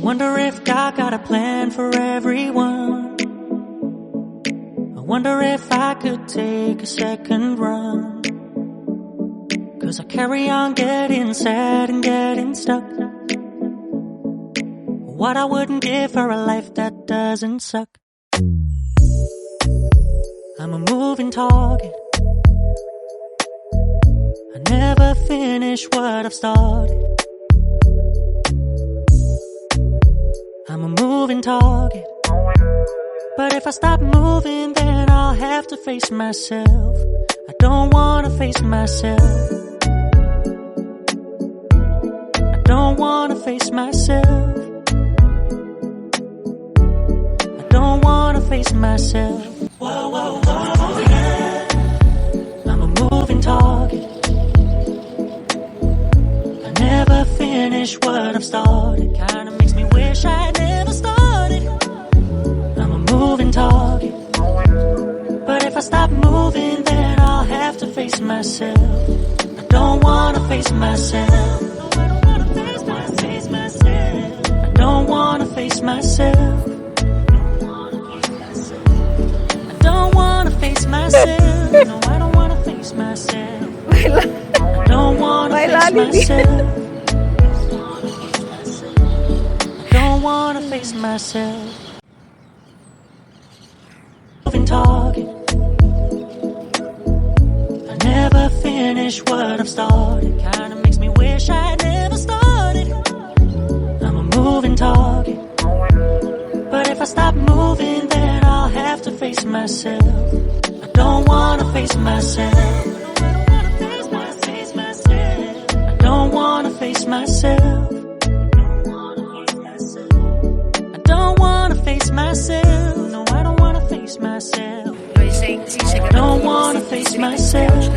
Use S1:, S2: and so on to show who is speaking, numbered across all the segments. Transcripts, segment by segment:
S1: wonder if God got a plan for everyone. I wonder if I could take a second run. 'Cause I carry on getting sad and getting stuck. What I wouldn't give for a life that doesn't suck. I'm a moving target. I never finish what I've started. I'm a moving target. But if I stop moving, then I'll have to face myself. I don't wanna face myself. I don't wanna face myself. I don't wanna face myself. Whoa, whoa, whoa, yeah. I'm a moving target. I never finish what I've started. Kinda makes me wish I never started. I'm a moving target. But if I stop moving, then I'll have to face myself. I don't wanna face myself. I don't wanna face myself. I don't wanna face myself. I don't wanna face myself. No, I don't wanna face myself. I don't wanna face myself. I don't wanna face myself. Moving target. I never finish what I've started. Kinda makes me wish I never started. I'm a moving target. But if I stop moving, then I'll have to face myself. I don't wanna face myself. I don't wanna face myself. I don't wanna face myself. No, I don't wanna face myself.
S2: Oi, gente, chegando
S1: Don't wanna face myself.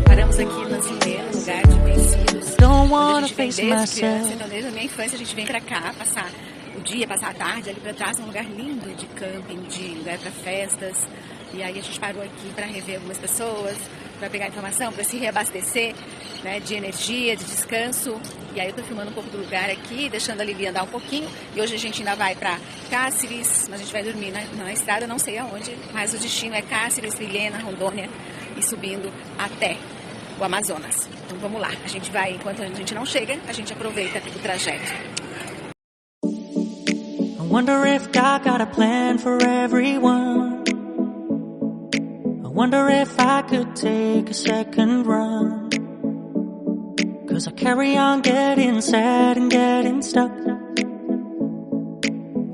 S2: Paramos aqui no Cinema, um lugar de conhecidos.
S1: Don't wanna
S2: Onde a gente
S1: face
S2: vem desde criança,
S1: myself.
S2: então desde a minha infância a gente vem pra cá passar o dia, passar a tarde ali pra trás, um lugar lindo de camping, de lugar pra festas. E aí a gente parou aqui pra rever algumas pessoas, pra pegar informação, pra se reabastecer, né, de energia, de descanso. E aí eu tô filmando um pouco do lugar aqui, deixando a Lili andar um pouquinho. E hoje a gente ainda vai pra Cáceres, mas a gente vai dormir na estrada, não sei aonde, mas o destino é Cáceres, Vilhena, Rondônia e subindo até o Amazonas. Então vamos lá, a gente vai, enquanto a gente não chega, a gente aproveita o trajeto.
S1: I wonder if God got a plan for everyone. I wonder if I could take a second run. 'Cause I carry on getting sad and getting stuck.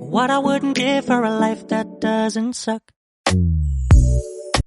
S1: What I wouldn't give for a life that doesn't suck.